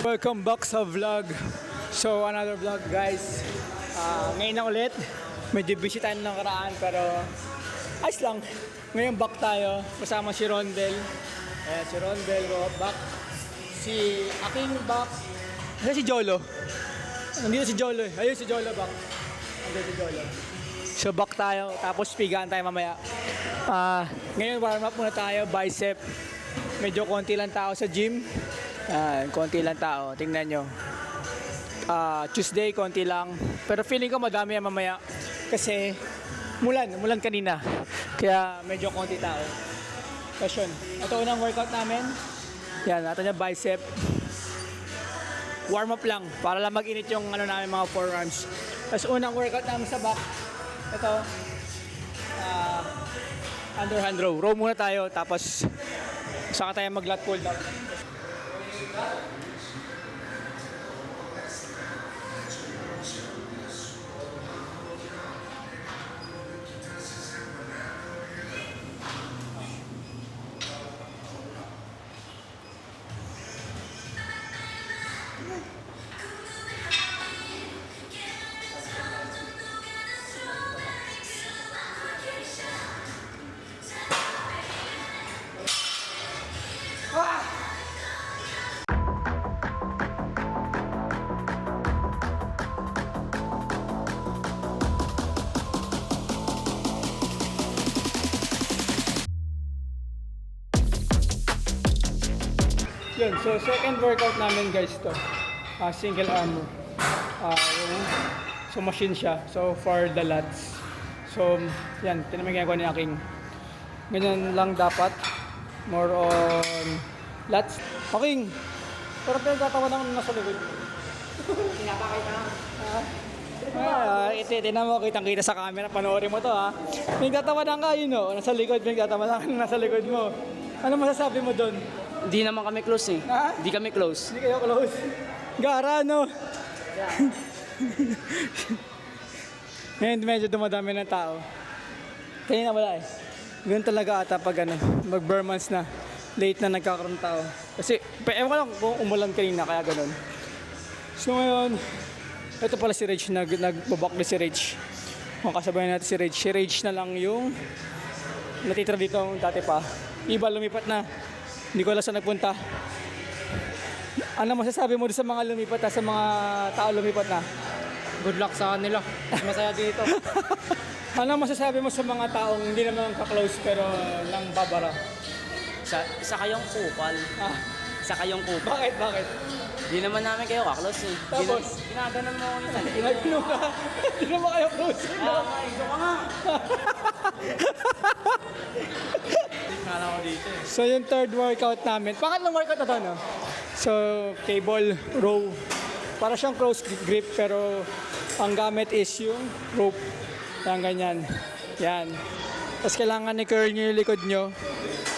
Welcome back sa vlog. So another vlog guys. Ngayon na ulit. Medyo busy tayo ng nakaraan pero ayos lang. Ngayon back tayo. Kasama si Rondel. Ayan, si Rondel back. Si Aking back. Ano si Jolo? Nandito si Jolo. Ayun si Jolo back. Nandito si Jolo. So back tayo. Tapos pigaan tayo mamaya. Ngayon warm up muna tayo. Bicep. Medyo konti lang tao sa gym. Konti lang tao, tingnan nyo. Tuesday, konti lang. Pero feeling ko madami yan mamaya. Kasi mulan kanina. Kaya medyo konti tao. Tapos yun, ito unang workout namin. Yan, natin yung bicep. Warm up lang, para lang mag-init yung namin mga forearms. Tapos unang workout namin sa back. Ito, underhand row. Row muna tayo, tapos saka tayo mag-lat pull down. Yun, so second workout namin guys to. Single arm. So machine siya. So for the lats. So yan, tinamigyan ko ni Aking. Ganyan lang dapat. More on lats. Aking, parang pinagtatawa ng nasa likod. Pinapakita na. Tinan mo, kitang-kita sa camera. Panoorin mo to ha. Pinagtatawa na ka yun o. Nasa likod, pinagtatawa na nasa likod mo. Ano masasabi mo doon? Hindi naman kami close eh. Ha? Hindi kami close. Hindi kayo close. Gara, no? Ngayon medyo dumadami ng tao. Kanina wala eh. Ganun talaga ata pag mag-bare months na. Late na nagkakaroon ng tao. Kasi, ewan ko lang kung umulan kanina, kaya ganun. So ngayon, ito pala si Rage, nagbabak na si Rage. Kung kasabayan natin si Rage. Si Rage na lang yung natitira dito dati pa. Iba lumipat na. Hindi ko alam saan nagpunta. Ano masasabi mo sa mga lumipat sa mga tao lumipat na? Good luck sa kanila. Masaya dito. Ano masasabi mo sa mga taong hindi naman ka-close pero lang babara? Isa kayong kupal. Isa kayong kupal. Bakit? Hindi naman namin kayo ka-close eh. Tapos? Ginaganon mo ako isa. Inagno ka. Hindi naman kayo close. Ito ka nga. Kala ko dito eh. So yung third workout namin, pangatlong workout na to, no? So, cable, row. Para siyang close grip pero ang gamit is yung rope. Yan, ganyan. Yan. Tapos kailangan i-curl nyo yung likod nyo.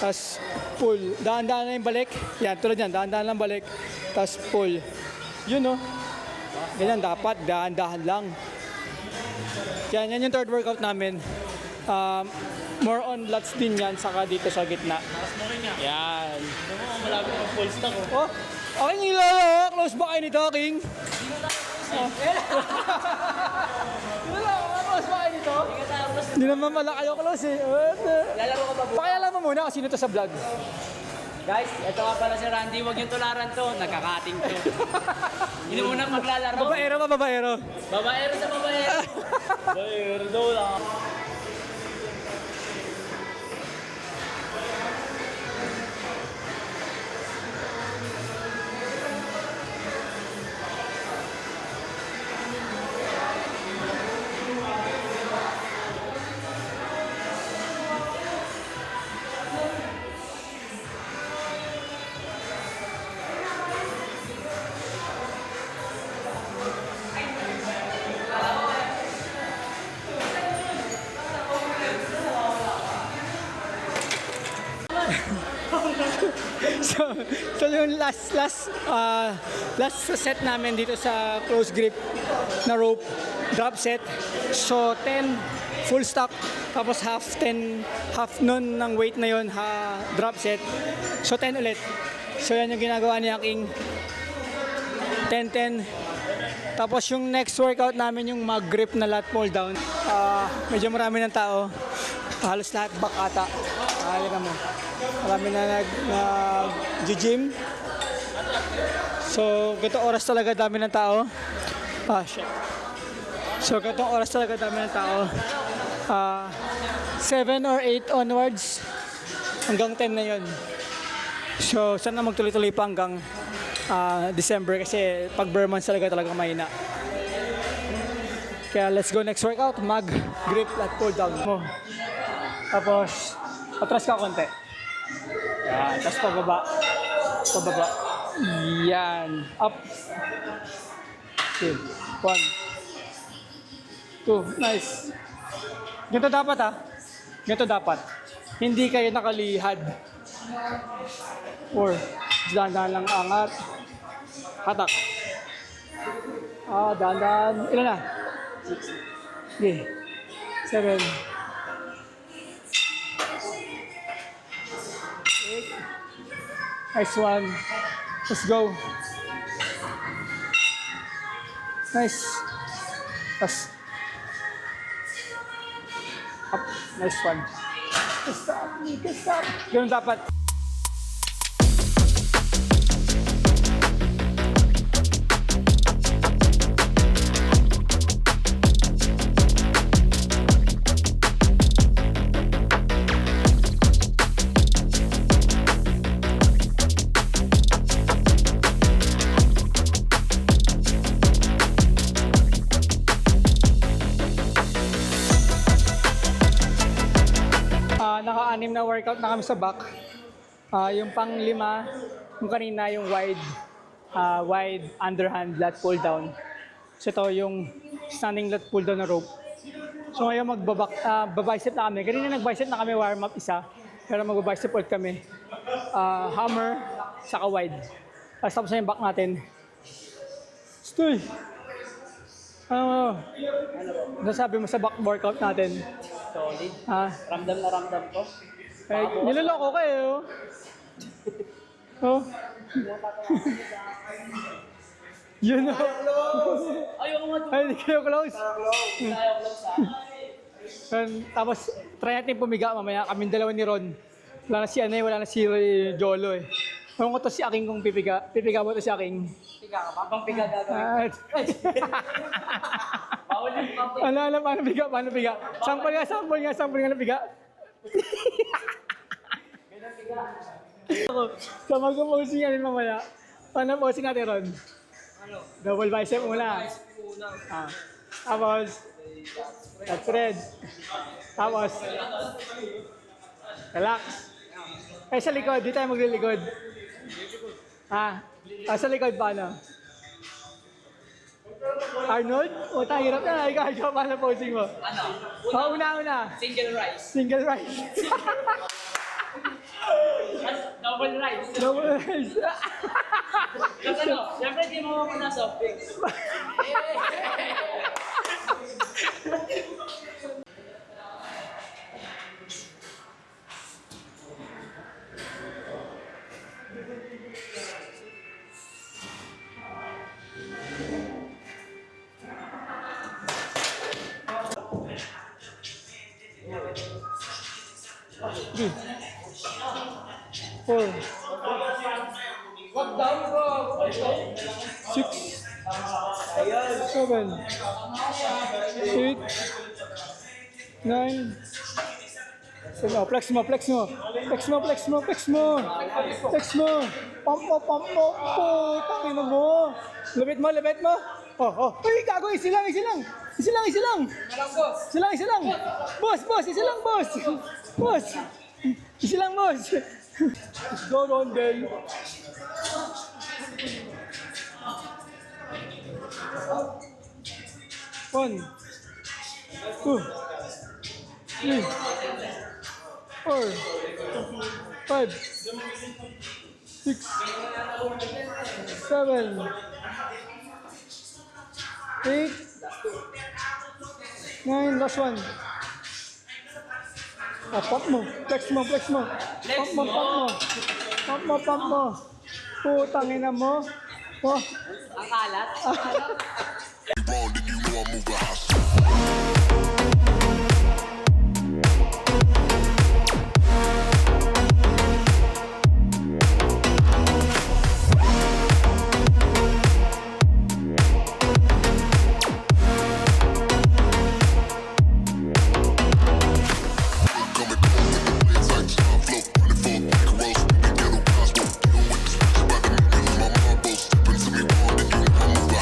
Tapos pull. Daan-daan na yung balik. Yan, tulad yan. Daan-daan lang balik. Tapos pull. Yun, no? Ganyan dapat. Daan-daan lang. Yan yung third workout namin. More on lats din yan, saka dito sa gitna. Takas mo rin nga. Yan. Ito mo, malapit ang full stack oh. Oh, Aking ilala. Close ba kayo nito, Aking? Close ba kayo nito? Hindi naman pala kayo close eh. Lalaro ka ba bukas? Pakialam mo muna kung sino to sa vlog. Guys, ito nga pala si Randy. Huwag yung tularan to. Nagkakating to. Hindi muna maglalaro. Babaero ba, babaero? Babaero sa babaero. Babaero daw lang. So yung last set namin dito sa close grip na rope drop set. So 10 full stock tapos half nun ng weight na yon drop set. So 10 ulit. So yan yung ginagawa ni Aking. 10-10. Tapos yung next workout namin yung mag-grip na lat pull down. Medyo marami ng tao. Halos lahat back ata. Halika mo. Marami na nag-gym. So, ganito oras talaga dami ng tao. Shit. So, ganito oras talaga dami ng tao. 7 or 8 onwards. Hanggang 10 na yun. So, sana magtuloy-tuloy pa hanggang December kasi pag bare months talaga mahina. Kaya let's go next workout. Mag-grip lat pull down mo. Tapos, atras ka konti. Yan. Tapos pababa. Pababa. Yan. Up. Okay. 1. 2. Nice. Ganito dapat Ganito dapat. Hindi kayo nakalihad. 4. Dahan-dahan lang angat. Hatak. Dahan-dahan. Ilan na? 6. Okay. 7. 8. Nice one. Let's go. Nice. Tapos. Up. Nice one. Stop. Stop. Ganun dapat. Naka-anim na workout na kami sa back. Yung pang-5, yung kanina yung wide underhand lat pull down. So ito yung standing lat pull down na rope. So ngayon babicep na kami. Kanina nag-bicep na kami warm up isa. Pero mag-bicep ulit kami. Hammer, saka wide. Tapos na yung back natin. Stoy! Ano sabi mo sa back workout natin? Solid. Ramdam na ramdam ko. Niloloko ka Oh. Yun o. Ayaw mo Ay, hindi kayo close. Ayaw close Tapos, try natin pumiga mamaya. Kaming dalawa ni Ron. Wala na si Anay, wala na si Jolo eh. Kung ko to si Aking kung pipiga. Pipiga mo to si Aking. Piga ka pa? Bang piga gagawin? Bawal yung pang piga. Paano piga? Sample nga na piga. Ganun piga. So mag-posing natin mamaya. Paano posing natin, Ron? Ano? Double bicep muna. Tapos, that's red. Tapos, relax. Sa likod, di tayo maglilikod. Sa likod paano? Arnold? Tayo hirap na. Ikaw, paano posing mo? Ano? Una. Single rise. Single rise. Double rise. Double rise. Kasi siyempre di mo muna soft drinks. Three. 4. 6. 7. 8. 9. Flex mo. Pump mo. Tangina mo. Labit mo. Uy, gago, isa lang. Isa lang. Boss, isa lang, boss. Isa lang, boss. Let's go, Rondel. One, 2, 3, 4, 5, 6, 7, 8, 9, last one. Pump mo. Flex mo. Pump mo. Putang ina mo. Oh, Ang kalat. wrong, then you know I'm moving hot. Coming cold in the blades like John Flow. Running for a pack of rolls, the ghetto Cosmo. Deal with the switches by the million, lose my marbles. Stepping to me wrong, then you know I'm moving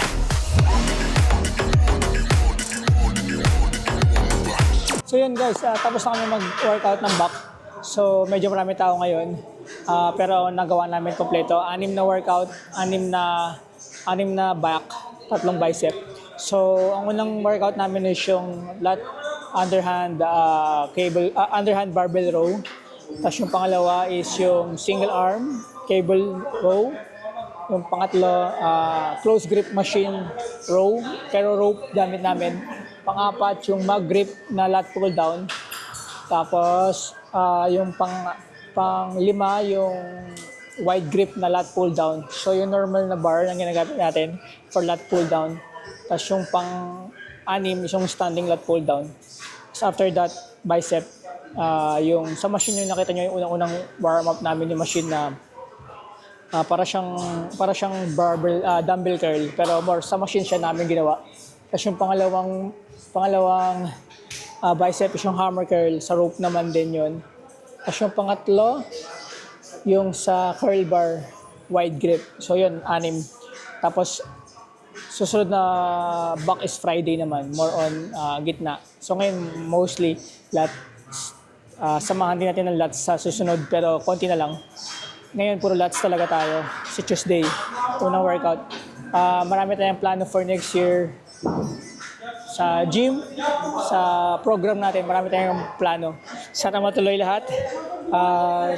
hot. so yun guys, tapos na kami mag-workout ng back. So medyo marami tao ngayon. Pero nagawa namin kompleto. 6 na workout, 6 na back, 3 bicep. So ang unang workout namin is yung lat underhand underhand barbell row. Tapos yung pangalawa is yung single arm cable row. Yung pangatlo, close grip machine row, pero rope gamit namin. Pang-apat, yung mag grip na lat pull down. Tapos, yung pang-lima, yung wide grip na lat pull down. So, yung normal na bar na ginagamit natin for lat pull down. Tapos, yung pang-anim is yung standing lat pull down. So, after that, bicep. Yung sa machine yung nakita nyo, yung unang-unang warm-up namin yung machine na para siyang barbell dumbbell curl, pero more sa machine siya namin ginawa. Tapos yung pangalawang bicep is yung hammer curl, sa rope naman din yun. Tapos yung pangatlo, yung sa curl bar wide grip. So yun, 6. Tapos susunod na back is Friday naman, more on gitna. So ngayon mostly lat, samahan din natin ng lats sa susunod, pero konti na lang. Ngayon, puro lats talaga tayo. Si Tuesday, unang workout. Marami tayong plano for next year. Sa gym, sa program natin, marami tayong plano. Sana matuloy lahat.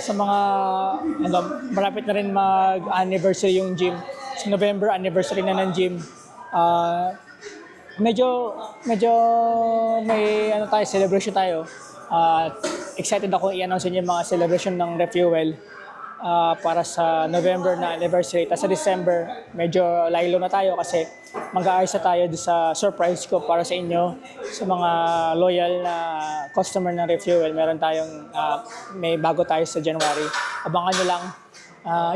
Sa mga, malapit na rin mag-anniversary yung gym. Sa November, anniversary na ng gym. Medyo may celebration tayo. Excited ako i-announce yung mga celebration ng Refuel. Para sa November na anniversary. Tapos sa December, medyo laylo na tayo kasi mag-aayos na tayo sa surprise ko para sa inyo. Sa mga loyal na customer ng Refuel, meron tayong, may bago tayo sa January. Abangan nyo lang.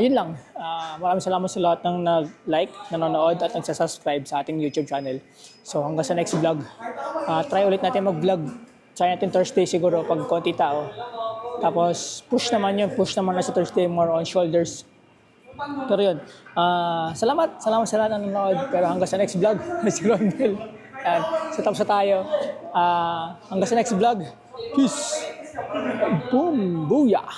Yun lang. Maraming salamat sa lahat ng nag-like, nanonood at nagsasubscribe sa ating YouTube channel. So hanggang sa next vlog. Try ulit natin mag-vlog. Try natin Thursday siguro pag konti tao. Tapos push naman na sa Thursday, more on shoulders. Pero yun, salamat sa lahat ng nanonood. Pero hanggang sa next vlog, si Rondel. Yan, so tapos na tayo. Hanggang sa next vlog, peace! Boom! Booyah!